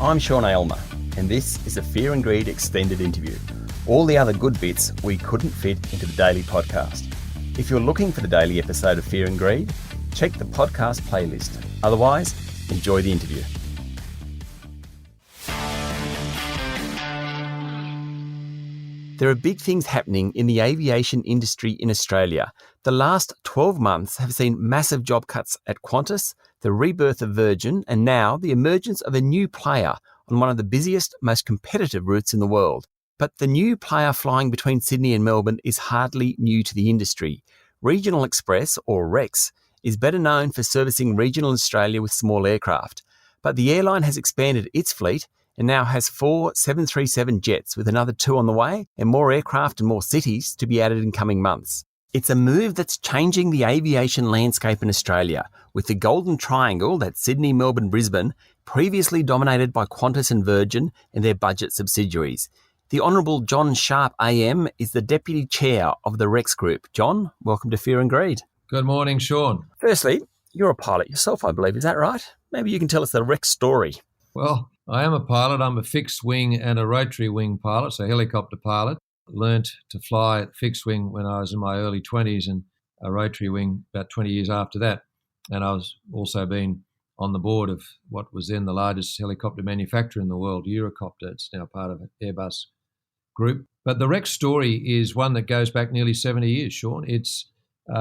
I'm Sean Aylmer, and this is a Fear and Greed extended interview. All the other good bits we couldn't fit into the daily podcast. If you're looking for the daily episode of Fear and Greed, check the podcast playlist. Otherwise, enjoy the interview. There are big things happening in the aviation industry in Australia. The last 12 months have seen massive job cuts at Qantas, the rebirth of Virgin, and now the emergence of a new player on one of the busiest, most competitive routes in the world. But the new player flying between Sydney and Melbourne is hardly new to the industry. Regional Express, or Rex, is better known for servicing regional Australia with small aircraft. But the airline has expanded its fleet and now has 4 737 jets with another 2 on the way and more aircraft and more cities to be added in coming months. It's a move that's changing the aviation landscape in Australia, with the Golden Triangle, that's Sydney-Melbourne-Brisbane, previously dominated by Qantas and Virgin and their budget subsidiaries. The Honourable John Sharp AM is the Deputy Chair of the Rex Group. John, welcome to Fear and Greed. Good morning, Sean. Firstly, you're a pilot yourself, I believe. Is that right? Maybe you can tell us the Rex story. Well, I am a pilot. I'm a fixed wing and a rotary wing pilot, so helicopter pilot. Learnt to fly fixed wing when I was in my early 20s and a rotary wing about 20 years after that. And I was also been on the board of what was then the largest helicopter manufacturer in the world, Eurocopter. It's now part of Airbus Group. But the Rex story is one that goes back nearly 70 years, Sean. It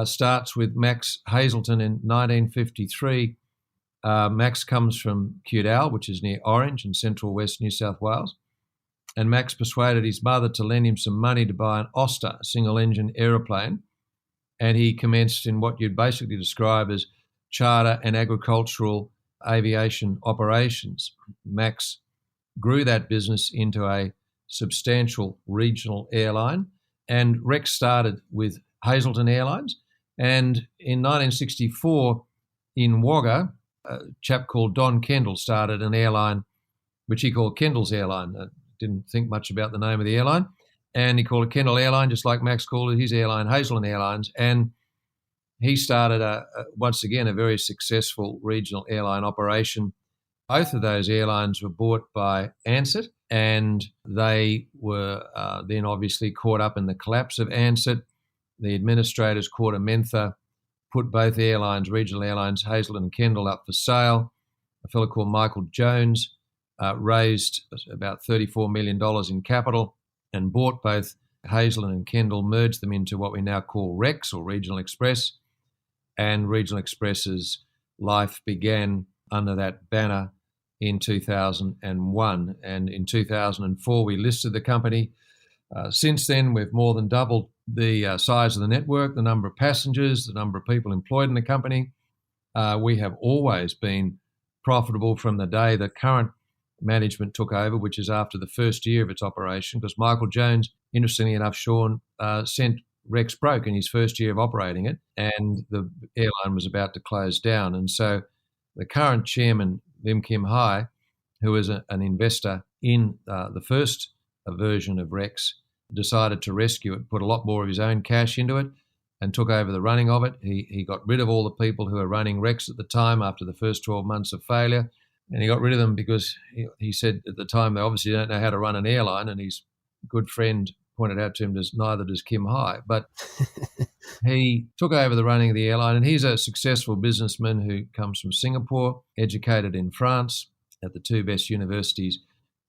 starts with Max Hazelton in 1953. Max comes from Cudal, which is near Orange in central west New South Wales. And Max persuaded his mother to lend him some money to buy an Oster, a single-engine aeroplane. And he commenced in what you'd basically describe as charter and agricultural aviation operations. Max grew that business into a substantial regional airline. And Rex started with Hazelton Airlines. And in 1964, in Wagga, a chap called Don Kendall started an airline, which he called Kendall's Airline. Didn't think much about the name of the airline. And he called it Kendall Airline, just like Max called it his airline, Hazelton Airlines. And he started, once again, a very successful regional airline operation. Both of those airlines were bought by Ansett, and they were then obviously caught up in the collapse of Ansett. The administrators, Quarter Mentha, put both airlines, regional airlines, Hazelton and Kendall, up for sale. A fellow called Michael Jones raised about $34 million in capital and bought both Hazelton and Kendall, merged them into what we now call Rex, or Regional Express. And Regional Express's life began under that banner in 2001. And in 2004, we listed the company. Since then, we've more than doubled the size of the network, the number of passengers, the number of people employed in the company. We have always been profitable from the day the current management took over, which is after the first year of its operation, because Michael Jones, interestingly enough, Sean, sent Rex broke in his first year of operating it, and the airline was about to close down. And so the current chairman, Lim Kim Hai, who is an investor in the first version of Rex, decided to rescue it, put a lot more of his own cash into it, and took over the running of it. He got rid of all the people who were running Rex at the time after the first 12 months of failure. And he got rid of them because he said at the time they obviously don't know how to run an airline, and his good friend pointed out to him, neither does Kim Hai. But he took over the running of the airline, and he's a successful businessman who comes from Singapore, educated in France at the 2 best universities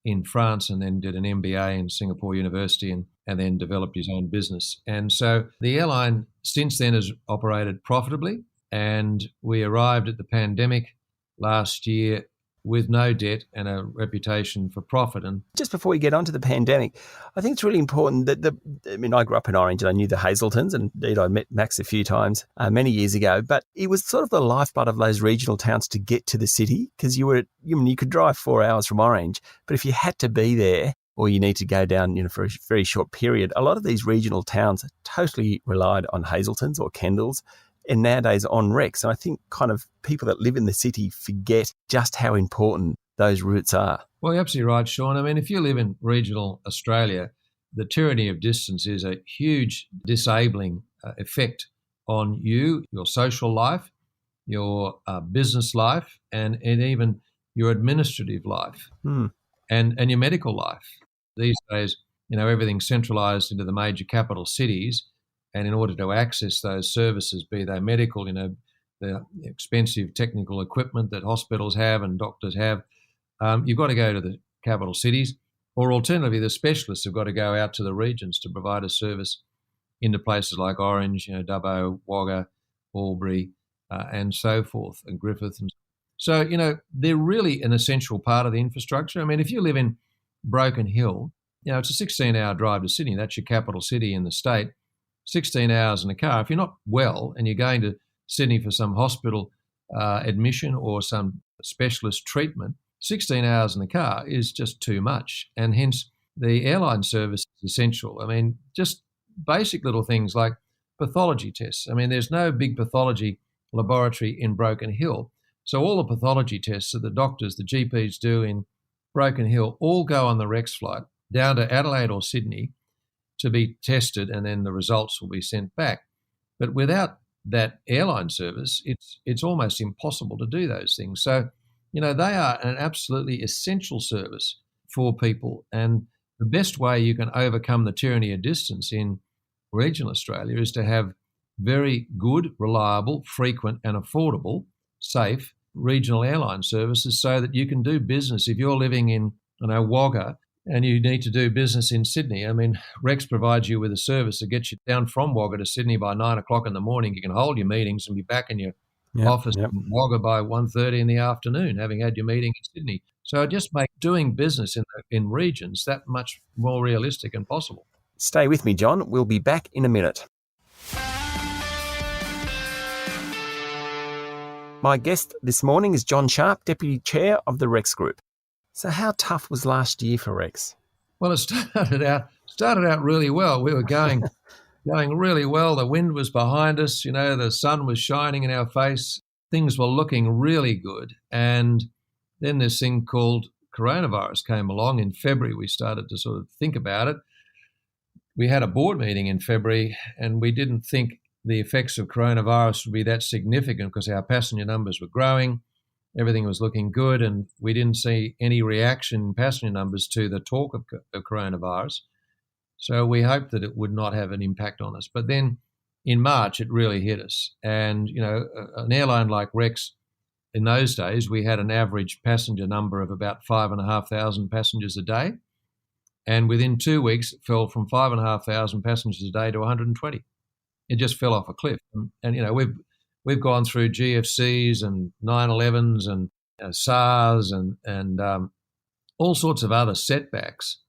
in France, and then did an MBA in Singapore University and then developed his own business. And so the airline since then has operated profitably, and we arrived at the pandemic last year with no debt and a reputation for profit. And just before we get on to the pandemic, I think it's really important that I grew up in Orange and I knew the Hazeltons, and indeed I met Max a few times many years ago, but it was sort of the lifeblood of those regional towns to get to the city, because you could drive 4 hours from Orange, but if you had to be there or you need to go down for a very short period, a lot of these regional towns totally relied on Hazeltons or Kendalls, and nowadays on Rex. And I think kind of people that live in the city forget just how important those routes are. Well, you're absolutely right, Sean. I mean, if you live in regional Australia, the tyranny of distance is a huge disabling effect on you, your social life, your business life, and even your administrative life and your medical life. These days, everything's centralised into the major capital cities, and in order to access those services, be they medical, the expensive technical equipment that hospitals have and doctors have, you've got to go to the capital cities, or alternatively, the specialists have got to go out to the regions to provide a service into places like Orange, Dubbo, Wagga, Albury, and so forth, and Griffith. And so, they're really an essential part of the infrastructure. I mean, if you live in Broken Hill, it's a 16-hour drive to Sydney. That's your capital city in the state. 16 hours in a car. If you're not well and you're going to Sydney for some hospital admission or some specialist treatment, 16 hours in the car is just too much. And hence, the airline service is essential. I mean, just basic little things like pathology tests. I mean, there's no big pathology laboratory in Broken Hill. So all the pathology tests that the doctors, the GPs do in Broken Hill all go on the Rex flight down to Adelaide or Sydney to be tested, and then the results will be sent back. But without that airline service, it's almost impossible to do those things. So, they are an absolutely essential service for people. And the best way you can overcome the tyranny of distance in regional Australia is to have very good, reliable, frequent and affordable, safe regional airline services so that you can do business. If you're living in, Wagga, and you need to do business in Sydney, I mean, Rex provides you with a service that gets you down from Wagga to Sydney by 9 o'clock in the morning. You can hold your meetings and be back in your office in Wagga by 1:30 in the afternoon, having had your meeting in Sydney. So it just makes doing business in regions that much more realistic and possible. Stay with me, John. We'll be back in a minute. My guest this morning is John Sharp, Deputy Chair of the Rex Group. So how tough was last year for Rex? Well, it started out really well. We were going really well. The wind was behind us. The sun was shining in our face. Things were looking really good. And then this thing called coronavirus came along. In February, we started to sort of think about it. We had a board meeting in February, and we didn't think the effects of coronavirus would be that significant because our passenger numbers were growing. Everything was looking good, and we didn't see any reaction in passenger numbers to the talk of coronavirus. So we hoped that it would not have an impact on us. But then in March, it really hit us. And, an airline like Rex, in those days, we had an average passenger number of about 5,500 passengers a day. And within 2 weeks, it fell from 5,500 passengers a day to 120. It just fell off a cliff. And we've gone through GFCs and 9/11s and SARS and all sorts of other setbacks,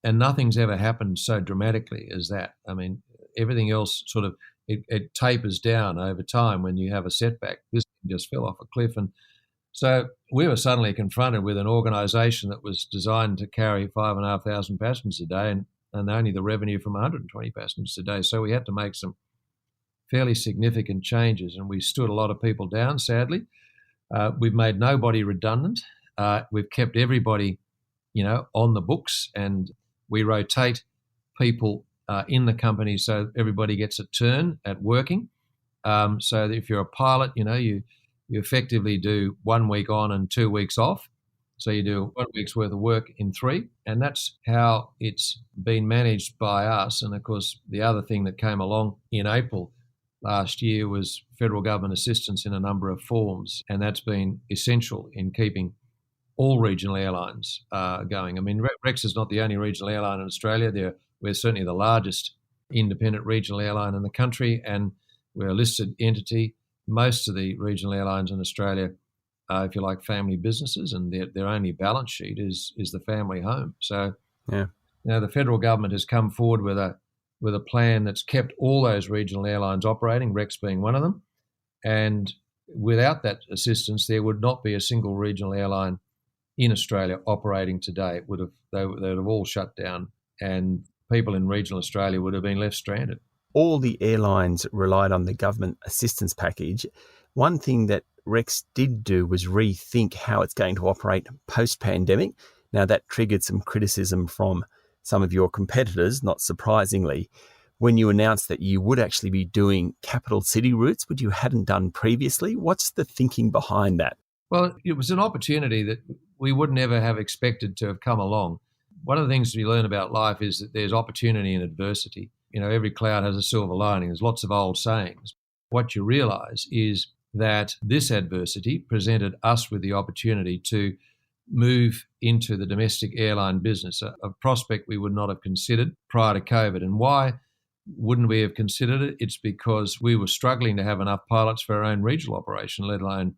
and nothing's ever happened so dramatically as that. I mean, everything else sort of it tapers down over time when you have a setback. This just fell off a cliff, and so we were suddenly confronted with an organisation that was designed to carry 5,500 passengers a day, and only the revenue from 120 passengers a day. So we had to make some fairly significant changes, and we stood a lot of people down, sadly. We've made nobody redundant. We've kept everybody, on the books, and we rotate people in the company so everybody gets a turn at working. So that if you're a pilot, you effectively do 1 week on and 2 weeks off. So you do 1 week's worth of work in 3, and that's how it's been managed by us. And of course, the other thing that came along in April last year was federal government assistance in a number of forms, and that's been essential in keeping all regional airlines going. I mean, Rex is not the only regional airline in Australia. We're certainly the largest independent regional airline in the country, and we're a listed entity. Most of the regional airlines in Australia, if you like, family businesses, and their only balance sheet is the family home. So, the federal government has come forward with a plan that's kept all those regional airlines operating, Rex being one of them. And without that assistance, there would not be a single regional airline in Australia operating today. They would have all shut down, and people in regional Australia would have been left stranded. All the airlines relied on the government assistance package. One thing that Rex did do was rethink how it's going to operate post-pandemic. Now, that triggered some criticism from some of your competitors, not surprisingly, when you announced that you would actually be doing capital city routes, which you hadn't done previously. What's the thinking behind that? Well, it was an opportunity that we would never have expected to have come along. One of the things we learn about life is that there's opportunity in adversity. Every cloud has a silver lining. There's lots of old sayings. What you realise is that this adversity presented us with the opportunity to move into the domestic airline business, a prospect we would not have considered prior to COVID. And why wouldn't we have considered it? It's because we were struggling to have enough pilots for our own regional operation, let alone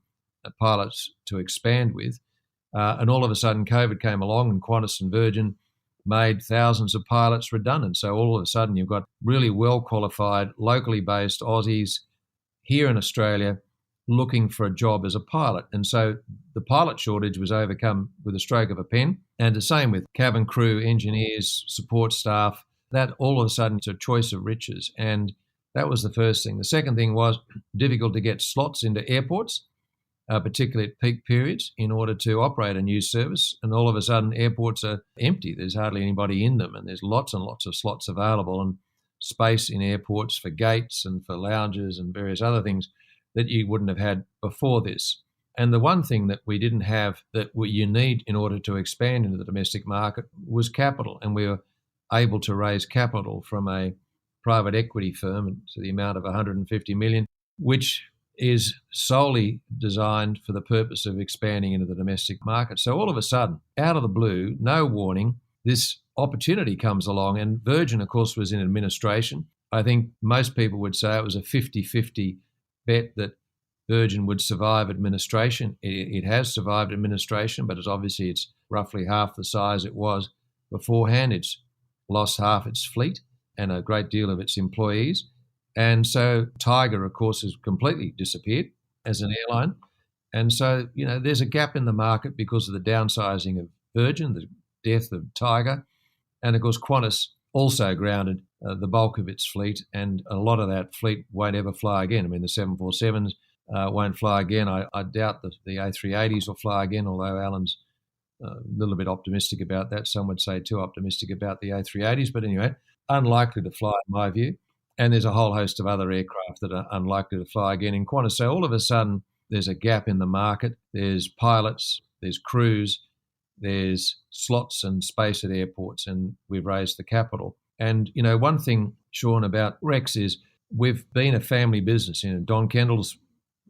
pilots to expand with. And all of a sudden, COVID came along and Qantas and Virgin made thousands of pilots redundant. So all of a sudden, you've got really well-qualified, locally based Aussies here in Australia looking for a job as a pilot. And so the pilot shortage was overcome with a stroke of a pen. And the same with cabin crew, engineers, support staff. That all of a sudden it's a choice of riches. And that was the first thing. The second thing was difficult to get slots into airports, particularly at peak periods, in order to operate a new service. And all of a sudden, airports are empty. There's hardly anybody in them, and there's lots and lots of slots available and space in airports for gates and for lounges and various other things that you wouldn't have had before this. And the one thing that we didn't have that you need in order to expand into the domestic market was capital. And we were able to raise capital from a private equity firm to the amount of 150 million, which is solely designed for the purpose of expanding into the domestic market. So all of a sudden, out of the blue, no warning, this opportunity comes along. And Virgin, of course, was in administration. I think most people would say it was a 50-50 bet that Virgin would survive administration. It has survived administration, but it's roughly half the size it was beforehand. It's lost half its fleet and a great deal of its employees. And so Tiger, of course, has completely disappeared as an airline. And so, there's a gap in the market because of the downsizing of Virgin, the death of Tiger. And, of course, Qantas also grounded the bulk of its fleet, and a lot of that fleet won't ever fly again. I mean, the 747s won't fly again. I doubt the A380s will fly again, although Alan's a little bit optimistic about that. Some would say too optimistic about the A380s, but anyway, unlikely to fly in my view. And there's a whole host of other aircraft that are unlikely to fly again in Qantas. So all of a sudden, there's a gap in the market. There's pilots, there's crews, there's slots and space at airports, and we've raised the capital. And, one thing, Sean, about Rex is we've been a family business. Don Kendall's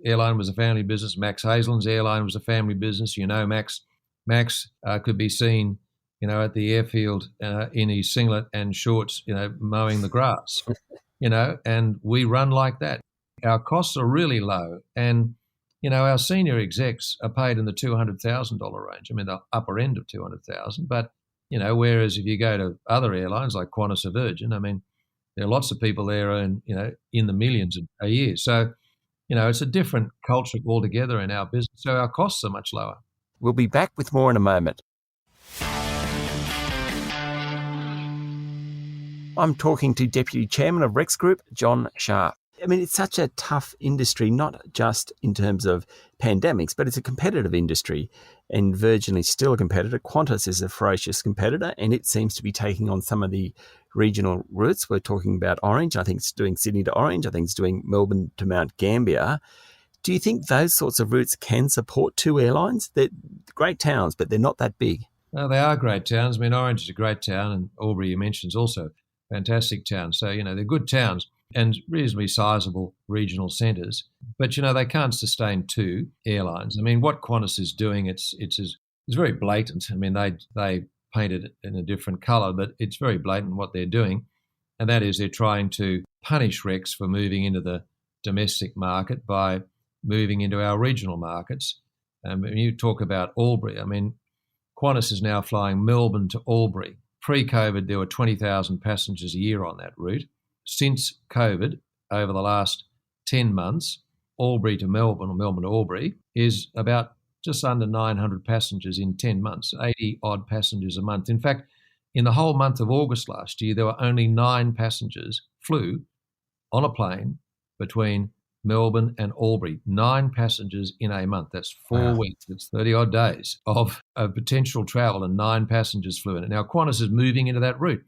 airline was a family business. Max Hazeland's airline was a family business. Max could be seen, at the airfield in his singlet and shorts, mowing the grass, and we run like that. Our costs are really low, and, our senior execs are paid in the $200,000 range. I mean, the upper end of $200,000, but, whereas if you go to other airlines like Qantas or Virgin, I mean, there are lots of people there earn, in the millions a year. So, it's a different culture altogether in our business. So our costs are much lower. We'll be back with more in a moment. I'm talking to Deputy Chairman of Rex Group, John Sharp. I mean, it's such a tough industry, not just in terms of pandemics, but it's a competitive industry, and Virgin is still a competitor. Qantas is a ferocious competitor, and it seems to be taking on some of the regional routes. We're talking about Orange. I think it's doing Sydney to Orange. I think it's doing Melbourne to Mount Gambier. Do you think those sorts of routes can support two airlines? They're great towns, but they're not that big. No, they are great towns. I mean, Orange is a great town, and Albury, you mentioned, is also a fantastic town. So, they're good towns and reasonably sizable regional centres. But, they can't sustain two airlines. I mean, what Qantas is doing, it's very blatant. I mean, they painted it in a different colour, but it's very blatant what they're doing. And that is they're trying to punish Rex for moving into the domestic market by moving into our regional markets. When you talk about Albury, I mean, Qantas is now flying Melbourne to Albury. Pre-COVID, there were 20,000 passengers a year on that route. Since COVID, over the last 10 months, Albury to Melbourne or Melbourne to Albury is about just under 900 passengers in 10 months, 80-odd passengers a month. In fact, in the whole month of August last year, there were only 9 passengers flew on a plane between Melbourne and Albury. 9 passengers in a month. That's 4 weeks. It's 30-odd days of potential travel, and 9 passengers flew in it. Now, Qantas is moving into that route.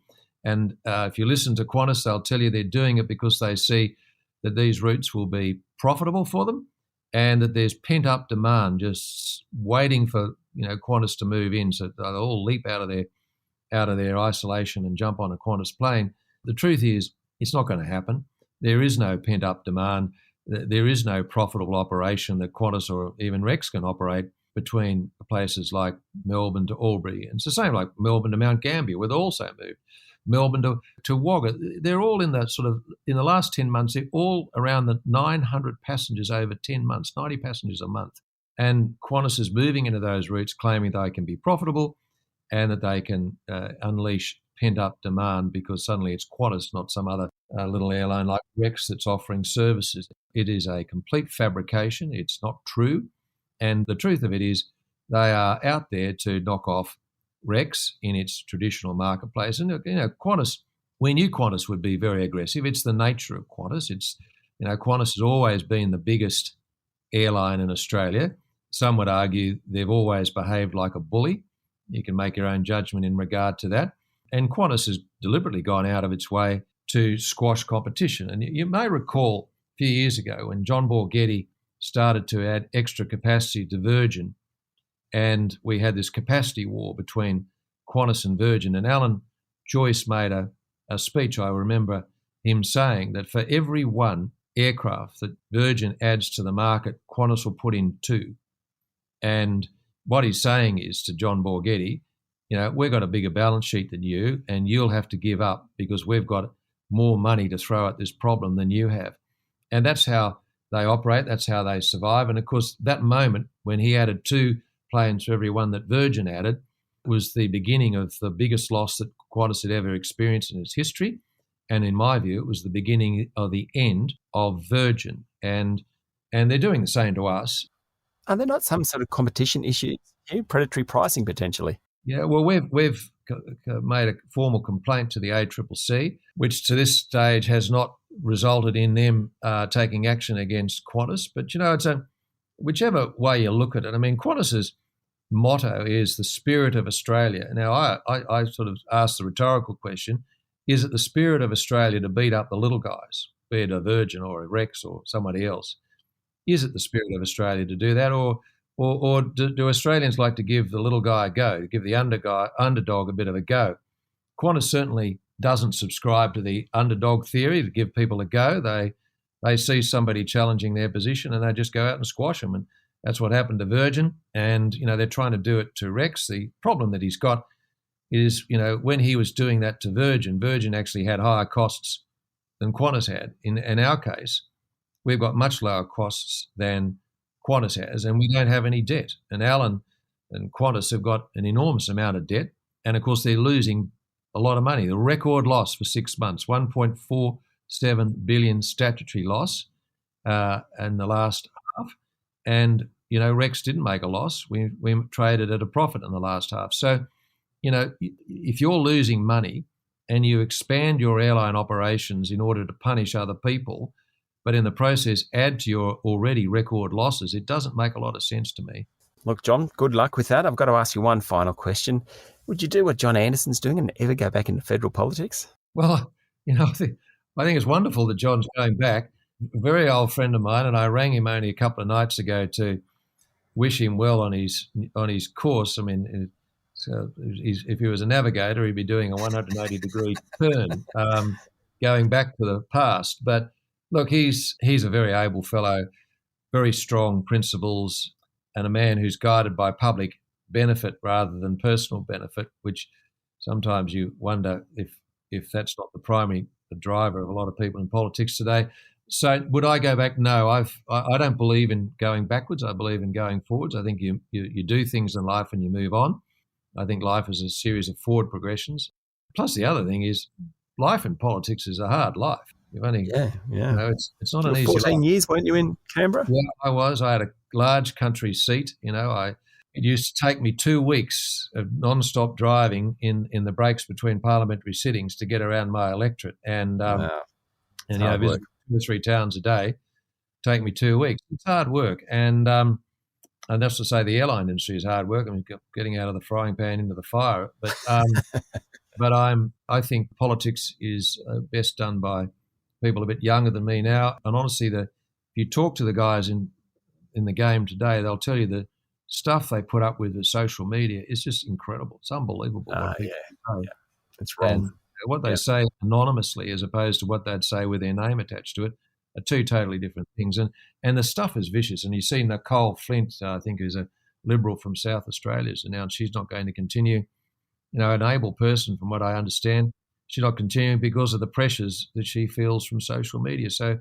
And if you listen to Qantas, they'll tell you they're doing it because they see that these routes will be profitable for them and that there's pent-up demand just waiting for Qantas to move in, so they'll all leap out of their isolation and jump on a Qantas plane. The truth is, it's not going to happen. There is no pent-up demand. There is no profitable operation that Qantas or even Rex can operate between places like Melbourne to Albury. And it's the same like Melbourne to Mount Gambier, where they also moved. Melbourne to Wagga. They're all in the last 10 months, they're all around the 900 passengers over 10 months, 90 passengers a month. And Qantas is moving into those routes, claiming they can be profitable and that they can unleash pent-up demand because suddenly it's Qantas, not some other little airline like Rex that's offering services. It is a complete fabrication. It's not true. And the truth of it is they are out there to knock off Rex in its traditional marketplace. And, Qantas, we knew Qantas would be very aggressive. It's the nature of Qantas. Qantas has always been the biggest airline in Australia. Some would argue they've always behaved like a bully. You can make your own judgment in regard to that. And Qantas has deliberately gone out of its way to squash competition. And you may recall a few years ago when John Borghetti started to add extra capacity to Virgin, and we had this capacity war between Qantas and Virgin. And Alan Joyce made a speech, I remember him saying that for every one aircraft that Virgin adds to the market, Qantas will put in two. And what he's saying is to John Borghetti, we've got a bigger balance sheet than you, and you'll have to give up because we've got more money to throw at this problem than you have. And that's how they operate. That's how they survive. And of course, that moment when he added two planes for every one that Virgin added was the beginning of the biggest loss that Qantas had ever experienced in its history. And in my view, it was the beginning of the end of Virgin. And they're doing the same to us. Are there not some sort of competition issues here, predatory pricing potentially? Yeah, well, we've made a formal complaint to the ACCC, which to this stage has not resulted in them taking action against Qantas. But, it's whichever way you look at it. I mean, Qantas's motto is the spirit of Australia. Now, I sort of asked the rhetorical question, is it the spirit of Australia to beat up the little guys, be it a Virgin or a Rex or somebody else? Is it the spirit of Australia to do that? Or do Australians like to give the little guy a go, to give the underdog a bit of a go? Qantas certainly doesn't subscribe to the underdog theory, to give people a go. They see somebody challenging their position and they just go out and squash them. And that's what happened to Virgin. And, they're trying to do it to Rex. The problem that he's got is, when he was doing that to Virgin actually had higher costs than Qantas had. In our case, we've got much lower costs than Qantas has, and we don't have any debt. And Alan and Qantas have got an enormous amount of debt. And, of course, they're losing a lot of money. The record loss for 6 months, 1.47 billion statutory loss in the last half. And, Rex didn't make a loss. We traded at a profit in the last half. So, if you're losing money and you expand your airline operations in order to punish other people, but in the process add to your already record losses, it doesn't make a lot of sense to me. Look, John, good luck with that. I've got to ask you one final question. Would you do what John Anderson's doing and ever go back into federal politics? Well, I think it's wonderful that John's going back. A very old friend of mine, and I rang him only a couple of nights ago to wish him well on his course. I mean, if he was a navigator, he'd be doing a 180-degree turn, going back to the past. But look, he's a very able fellow, very strong principles, and a man who's guided by public benefit rather than personal benefit, which sometimes you wonder if that's not the primary driver of a lot of people in politics today. So would I go back? No, I don't believe in going backwards. I believe in going forwards. I think you do things in life and you move on. I think life is a series of forward progressions. Plus the other thing is life in politics is a hard life. You've only, it's not an easy 14 life. years, weren't you in Canberra? Yeah, I was. I had a large country seat. It used to take me 2 weeks of non-stop driving in the breaks between parliamentary sittings to get around my electorate. And visit 2 or 3 towns a day, take me 2 weeks. It's hard work. And that's to say the airline industry is hard work. I mean, getting out of the frying pan into the fire. But I think politics is best done by people a bit younger than me now. And honestly, if you talk to the guys in in the game today, they'll tell you the stuff they put up with social media is just incredible. It's unbelievable what people say. Yeah, it's wrong. And what they say anonymously as opposed to what they'd say with their name attached to it are two totally different things. And the stuff is vicious. And you see Nicole Flint, I think, who's a Liberal from South Australia, has announced she's not going to continue. An able person, from what I understand, she's not continuing because of the pressures that she feels from social media. So,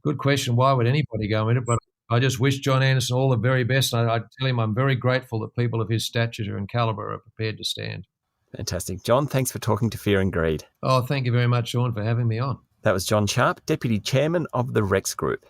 good question. Why would anybody go in it? But I just wish John Anderson all the very best. And I tell him I'm very grateful that people of his stature and calibre are prepared to stand. Fantastic. John, thanks for talking to Fear and Greed. Oh, thank you very much, Sean, for having me on. That was John Sharp, Deputy Chairman of the Rex Group.